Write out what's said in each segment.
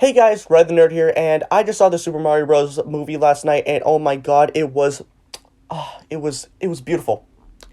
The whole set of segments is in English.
Hey guys, Red the Nerd here, and I just saw the Super Mario Bros. Movie last night, and oh my god, it was beautiful.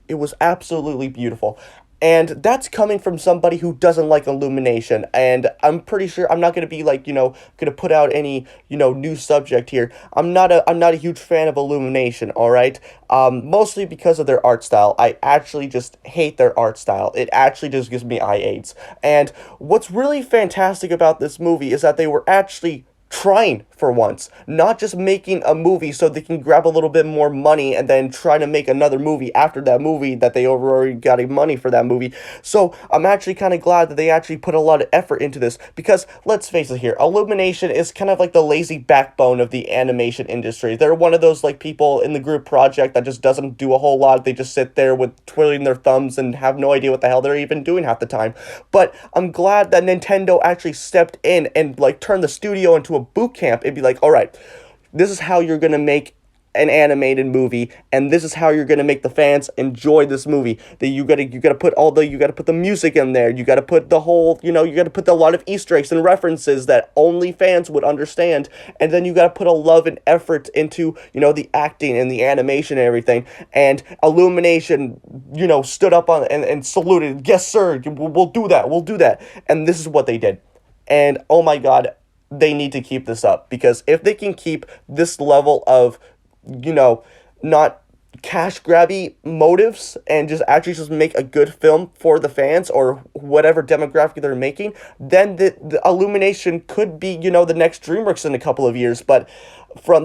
It was absolutely beautiful. And that's coming from somebody who doesn't like Illumination. And I'm pretty sure I'm not gonna be like, gonna put out any, new subject here. I'm not a huge fan of Illumination, alright? Mostly because of their art style. I actually just hate their art style. It actually just gives me eye aids. And what's really fantastic about this movie is that they were actually trying for once, not just making a movie so they can grab a little bit more money and then try to make another movie after that movie that they already got money for that movie. So I'm actually kind of glad that they actually put a lot of effort into this because let's face it here, Illumination is kind of like the lazy backbone of the animation industry. They're one of those like people in the group project that just doesn't do a whole lot. They just sit there with twiddling their thumbs and have no idea what the hell they're even doing half the time. But I'm glad that Nintendo actually stepped in and like turned the studio into a boot camp and be like, all right, this is how you're gonna make an animated movie, and this is how you're gonna make the fans enjoy this movie. That you gotta put the music in there. You gotta put the whole, you gotta put a lot of Easter eggs and references that only fans would understand, and then you gotta put a love and effort into, the acting and the animation and everything. And Illumination, stood up on and saluted. Yes, sir. We'll do that. We'll do that. And this is what they did. And oh my god, they need to keep this up because if they can keep this level of, not cash grabby motives and just actually just make a good film for the fans or whatever demographic they're making, then the Illumination could be, the next DreamWorks in a couple of years. But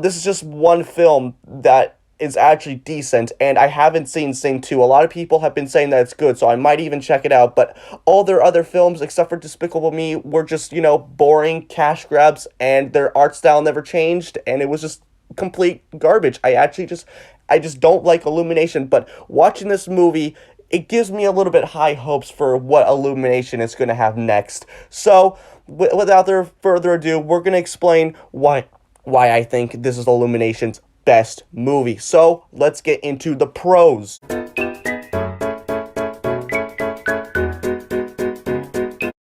this is just one film that is actually decent, and I haven't seen Sing 2. A lot of people have been saying that it's good, so I might even check it out, but all their other films, except for Despicable Me, were just, boring cash grabs, and their art style never changed, and it was just complete garbage. I just don't like Illumination, but watching this movie, it gives me a little bit high hopes for what Illumination is going to have next. So, without further ado, we're going to explain why I think this is Illumination's best movie. So, let's get into the pros.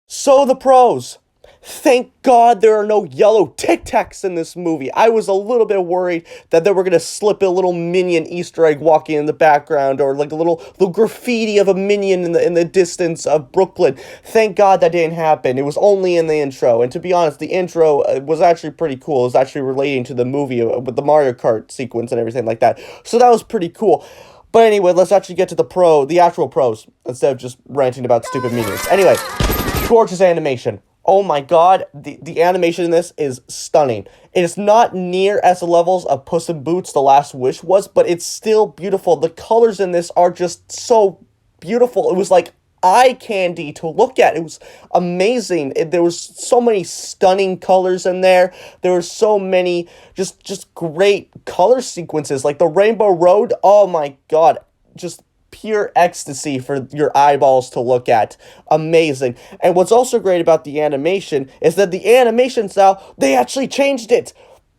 So, the pros. Thank God there are no yellow Tic Tacs in this movie. I was a little bit worried that they were going to slip a little minion Easter egg walking in the background or like a little graffiti of a minion in the distance of Brooklyn. Thank God that didn't happen. It was only in the intro. And to be honest, the intro was actually pretty cool. It was actually relating to the movie with the Mario Kart sequence and everything like that. So that was pretty cool. But anyway, let's actually get to the actual pros, instead of just ranting about stupid minions. Anyway, gorgeous animation. Oh my god, the animation in this is stunning. It is not near as the levels of Puss in Boots: The Last Wish was, but it's still beautiful. The colors in this are just so beautiful. It was like eye candy to look at. It was amazing. There was so many stunning colors in there. There were so many just great color sequences, like the Rainbow Road. Oh my god, just pure ecstasy for your eyeballs to look at. Amazing. And what's also great about the animation is that the animation style, they actually changed it.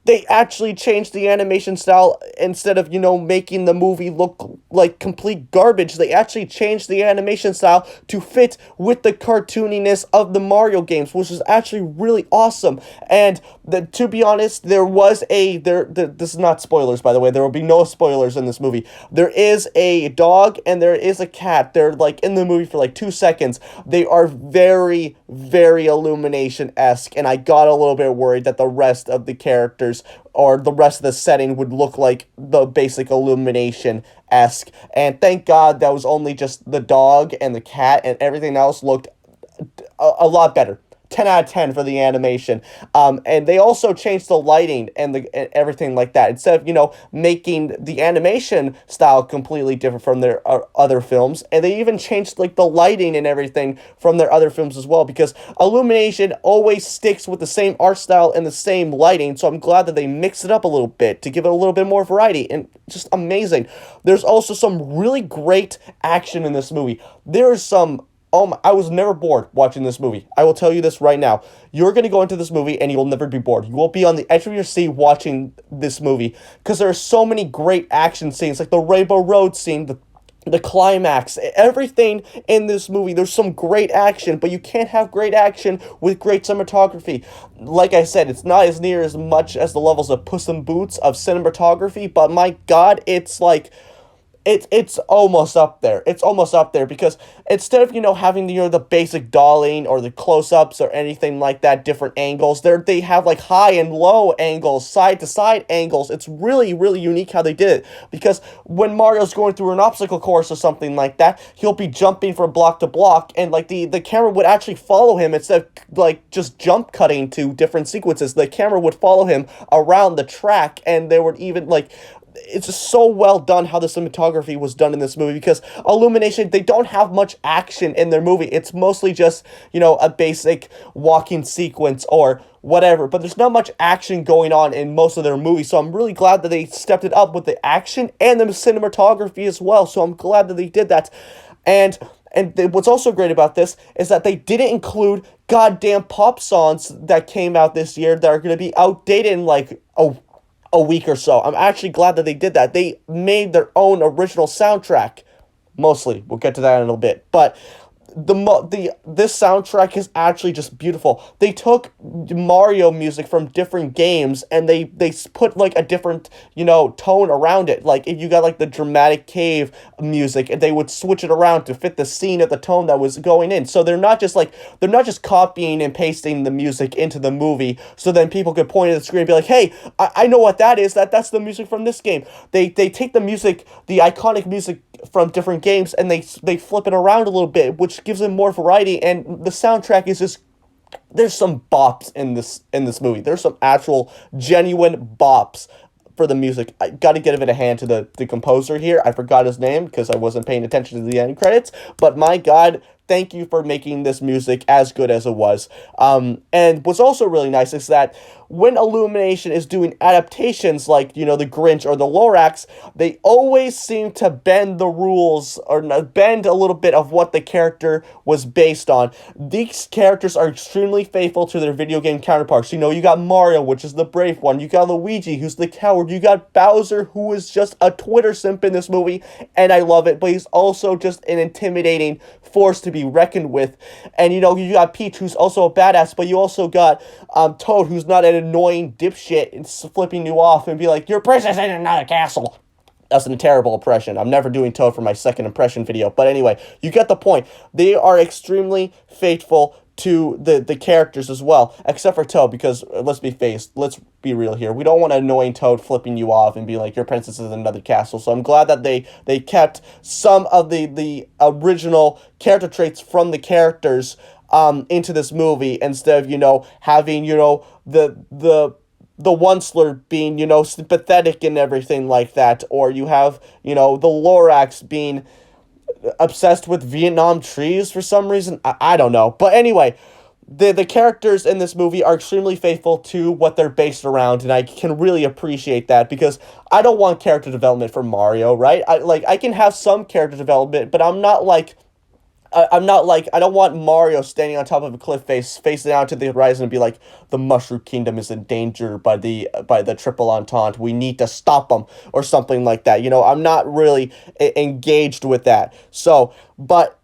They actually changed the animation style. Instead of, making the movie look like complete garbage, they actually changed the animation style to fit with the cartooniness of the Mario games, which is actually really awesome. And to be honest, this is not spoilers, by the way. There will be no spoilers in this movie. There is a dog and there is a cat. They're like in the movie for like 2 seconds. They are very, very Illumination-esque, and I got a little bit worried that the rest of the characters or the rest of the setting would look like the basic Illumination-esque. And thank God that was only just the dog and the cat, and everything else looked a lot better. 10 out of 10 for the animation. And they also changed the lighting and everything like that. Instead of, making the animation style completely different from their other films. And they even changed, like, the lighting and everything from their other films as well. Because Illumination always sticks with the same art style and the same lighting. So I'm glad that they mixed it up a little bit to give it a little bit more variety. And just amazing. There's also some really great action in this movie. There's some... I was never bored watching this movie. I will tell you this right now. You're going to go into this movie and you'll never be bored. You will be on the edge of your seat watching this movie because there are so many great action scenes, like the Rainbow Road scene, the climax, everything in this movie. There's some great action, but you can't have great action with great cinematography. Like I said, it's not as near as much as the levels of Puss in Boots of cinematography, but my God, it's like it's almost up there. It's almost up there because instead of having the basic dollying or the close-ups or anything like that, different angles, they have like high and low angles, side to side angles. It's really really unique how they did it, because when Mario's going through an obstacle course or something like that, he'll be jumping from block to block, and like the camera would actually follow him instead of like just jump cutting to different sequences. The camera would follow him around the track, and there would even like it's just so well done how the cinematography was done in this movie, because Illumination, they don't have much action in their movie. It's mostly just, a basic walking sequence or whatever, but there's not much action going on in most of their movies, so I'm really glad that they stepped it up with the action and the cinematography as well, so I'm glad that they did that. What's also great about this is that they didn't include goddamn pop songs that came out this year that are going to be outdated in like a week or so. I'm actually glad that they did that. They made their own original soundtrack. Mostly. We'll get to that in a little bit. But this soundtrack is actually just beautiful. They took Mario music from different games and they put like a different tone around it. Like if you got like the dramatic cave music, and they would switch it around to fit the scene at the tone that was going in. So they're not just copying and pasting the music into the movie, so then people could point at the screen and be like, hey, I know what that is. That's the music from this game. They take the music, the iconic music from different games, and they flip it around a little bit, which gives it more variety. And the soundtrack is just, there's some bops in this movie. There's some actual genuine bops for the music. I gotta give it a hand to the composer here. I forgot his name because I wasn't paying attention to the end credits, but my God, thank you for making this music as good as it was. And what's also really nice is that when Illumination is doing adaptations like, the Grinch or the Lorax, they always seem to bend the rules, or bend a little bit of what the character was based on. These characters are extremely faithful to their video game counterparts. You got Mario, which is the brave one. You got Luigi, who's the coward. You got Bowser, who is just a Twitter simp in this movie, and I love it, but he's also just an intimidating force to be reckoned with. And you got Peach, who's also a badass, but you also got Toad, who's not an annoying dipshit and flipping you off and be like, your princess in another castle. That's a terrible impression. I'm never doing Toad for my second impression video. But anyway, you get the point. They are extremely faithful to the characters as well, except for Toad, because let's be real here. We don't want an annoying Toad flipping you off and be like, your princess is in another castle. So I'm glad that they kept some of the original character traits from the characters into this movie, instead of having the Onceler being sympathetic and everything like that, or you have the Lorax being obsessed with Vietnam trees for some reason. I don't know, but anyway, the characters in this movie are extremely faithful to what they're based around, and I can really appreciate that, because I don't want character development for Mario, right? I can have some character development, but I'm not like I don't want Mario standing on top of a cliff facing out to the horizon and be like, the Mushroom Kingdom is in danger by the Triple Entente. We need to stop them, or something like that. I'm not really engaged with that. So, but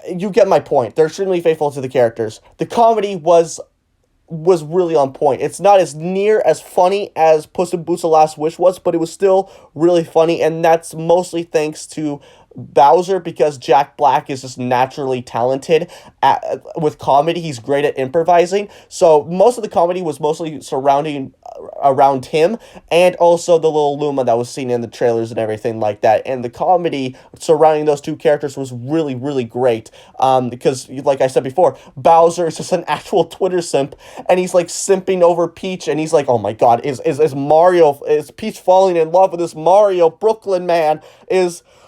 you get my point. They're extremely faithful to the characters. The comedy was really on point. It's not as near as funny as Puss in Boots: The Last Wish was, but it was still really funny, and that's mostly thanks to Bowser, because Jack Black is just naturally talented with comedy. He's great at improvising, so most of the comedy was mostly surrounding around him, and also the little Luma that was seen in the trailers and everything like that. And the comedy surrounding those two characters was really really great, because like I said before, Bowser is just an actual Twitter simp, and he's like simping over Peach, and he's like, oh my God, is Peach falling in love with this Mario Brooklyn man?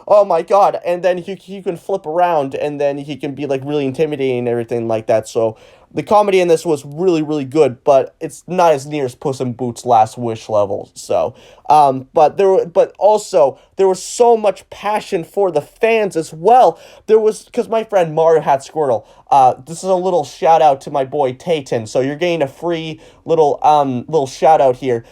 Oh my God. And then he can flip around, and then he can be like really intimidating and everything like that. So the comedy in this was really, really good, but it's not as near as Puss in Boots' Last Wish level. So, but also there was so much passion for the fans as well. Because my friend Mario Hat Squirtle, this is a little shout out to my boy Tayton. So you're getting a free little shout out here.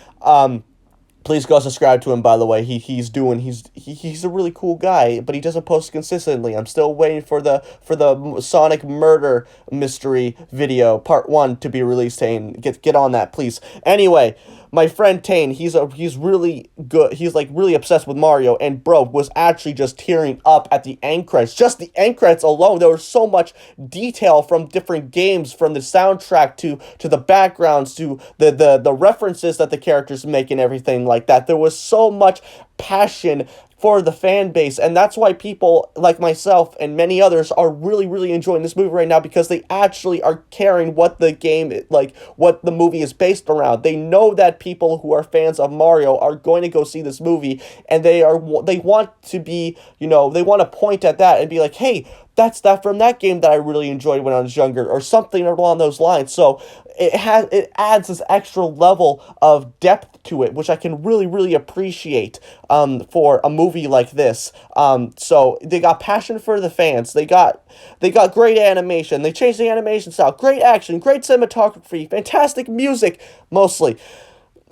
Please go subscribe to him, by the way. He's a really cool guy, but he doesn't post consistently. I'm still waiting for the Sonic murder mystery video part 1 to be released. Tane, get on that, please. Anyway, my friend Tane, he's really good. He's like really obsessed with Mario, and bro was actually just tearing up at the end credits. Just the end credits alone, there was so much detail from different games, from the soundtrack to the backgrounds to the references that the characters make and everything like that. There was so much passion for the fan base, and that's why people like myself and many others are really enjoying this movie right now, because they actually are caring what the game, like what the movie is based around. They know that people who are fans of Mario are going to go see this movie, and they want to be, they want to point at that and be like, hey, that's that from that game that I really enjoyed when I was younger, or something along those lines. So it adds this extra level of depth to it, which I can really appreciate for a movie like this. So they got passion for the fans. They got great animation. They changed the animation style. Great action, great cinematography, fantastic music, mostly.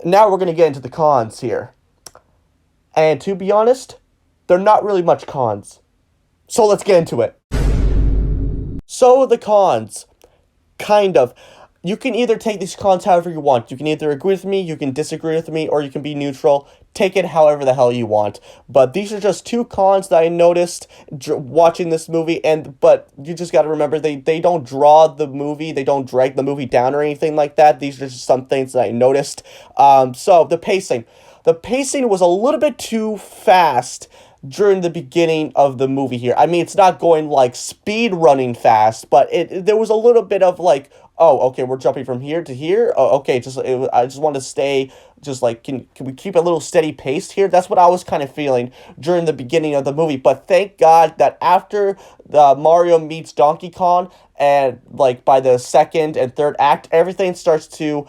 Now we're gonna get into the cons here. And to be honest, they're not really much cons. So let's get into it. So the cons, kind of. You can either take these cons however you want. You can either agree with me, you can disagree with me, or you can be neutral. Take it however the hell you want. But these are just 2 cons that I noticed watching this movie. But you just got to remember, they don't draw the movie, they don't drag the movie down or anything like that. These are just some things that I noticed. So the pacing. The pacing was a little bit too fast during the beginning of the movie here. I mean, it's not going like speed running fast, but there was a little bit of like, oh, okay, we're jumping from here to here. Oh, okay, I just want to stay, just like, can we keep a little steady pace here? That's what I was kind of feeling during the beginning of the movie. But thank God that after the Mario meets Donkey Kong, and like by the second and third act, everything starts to,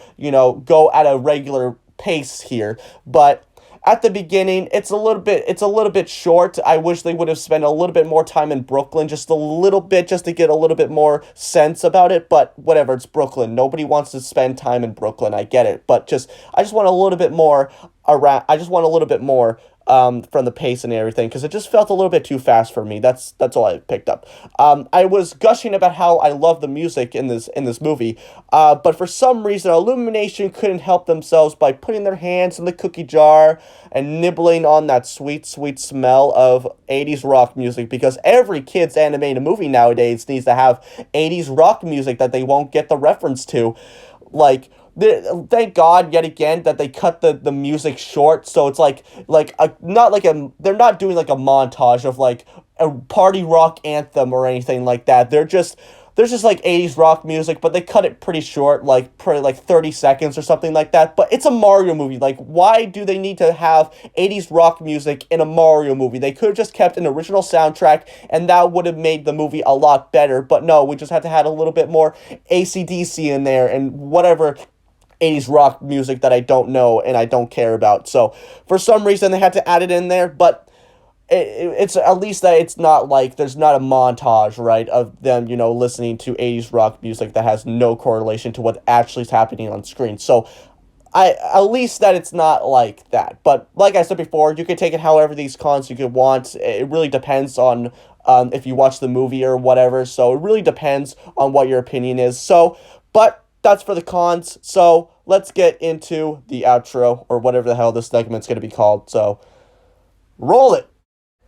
go at a regular pace here. But at the beginning, it's a little bit short. I wish they would have spent a little bit more time in Brooklyn, just a little bit, just to get a little bit more sense about it. But whatever, it's Brooklyn. Nobody wants to spend time in Brooklyn. I get it, but I just want a little bit more around. I just want a little bit more from the pace and everything, because it just felt a little bit too fast for me. That's all I picked up. I was gushing about how I love the music in this movie, but for some reason, Illumination couldn't help themselves by putting their hands in the cookie jar and nibbling on that sweet smell of 80s rock music, because every kid's animated movie nowadays needs to have 80s rock music that they won't get the reference to. Like, thank God yet again that they cut the music short, so it's they're not doing like a montage of like a party rock anthem or anything like that. There's just like 80s rock music, but they cut it pretty short, like 30 seconds or something like that. But it's a Mario movie. Like, why do they need to have 80s rock music in a Mario movie? They could have just kept an original soundtrack, and that would have made the movie a lot better. But no, we just had to add a little bit more AC/DC in there and whatever 80s rock music that I don't know and I don't care about. So for some reason they had to add it in there, but it's at least that it's not like there's not a montage, right, of them, listening to 80s rock music that has no correlation to what actually is happening on screen. So at least that it's not like that. But like I said before, you can take it however these cons you could want. It really depends on if you watch the movie or whatever. So it really depends on what your opinion is. So, but that's for the cons. So let's get into the outro, or whatever the hell this segment's going to be called. So roll it.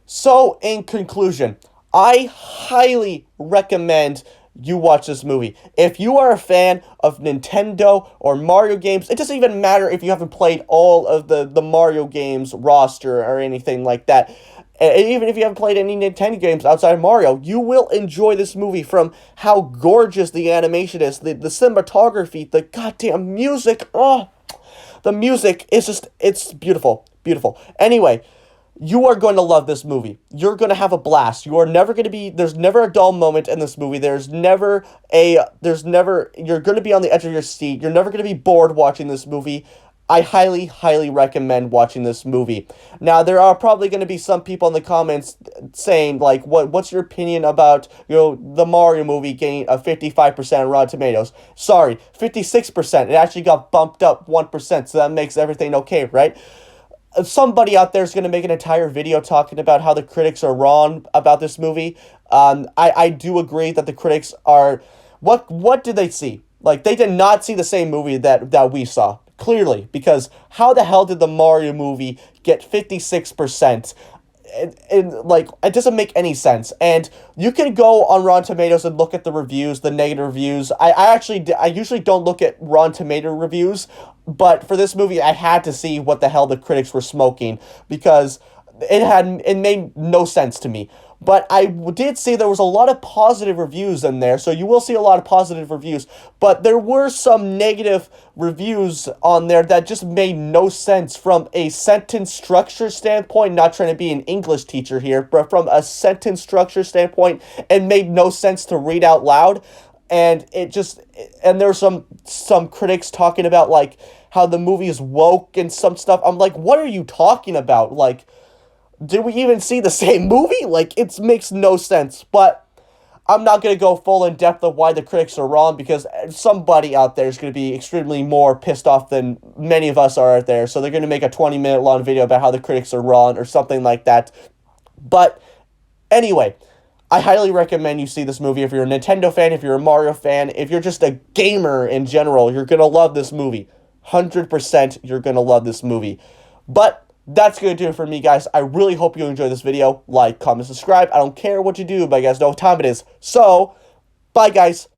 So in conclusion, I highly recommend you watch this movie. If you are a fan of Nintendo or Mario games, it doesn't even matter if you haven't played all of the Mario games roster or anything like that. And even if you haven't played any Nintendo games outside of Mario, you will enjoy this movie, from how gorgeous the animation is, the cinematography, the goddamn music. Oh, the music is just, it's beautiful. Anyway, you are going to love this movie. You're going to have a blast. You are never going to be, there's never a dull moment in this movie. You're going to be on the edge of your seat. You're never going to be bored watching this movie. I highly recommend watching this movie. Now, there are probably going to be some people in the comments saying, like, what's your opinion about, the Mario movie getting a 55% on Rotten Tomatoes? Sorry, 56%. It actually got bumped up 1%, so that makes everything okay, right? somebody out there is going to make an entire video talking about how the critics are wrong about this movie. I do agree that the critics are. What did they see? Like, they did not see the same movie that we saw, clearly, because how the hell did the Mario movie get 56%? Like, it doesn't make any sense. And you can go on Rotten Tomatoes and look at the reviews, the negative reviews. I usually don't look at Rotten Tomato reviews, but for this movie I had to see what the hell the critics were smoking, because it made no sense to me. But I did see there was a lot of positive reviews in there, so you will see a lot of positive reviews. But there were some negative reviews on there that just made no sense from a sentence structure standpoint. Not trying to be an English teacher here, but from a sentence structure standpoint, it made no sense to read out loud. And there were some critics talking about, like, how the movie is woke and some stuff. I'm like, what are you talking about? Like, did we even see the same movie? Like, it makes no sense. But I'm not going to go full in depth of why the critics are wrong, because somebody out there is going to be extremely more pissed off than many of us are out there. So they're going to make a 20-minute long video about how the critics are wrong or something like that. But anyway, I highly recommend you see this movie. If you're a Nintendo fan, if you're a Mario fan, if you're just a gamer in general, you're going to love this movie. 100% you're going to love this movie. But that's going to do it for me, guys. I really hope you enjoyed this video. Like, comment, subscribe. I don't care what you do, but you guys know what time it is. So, bye, guys.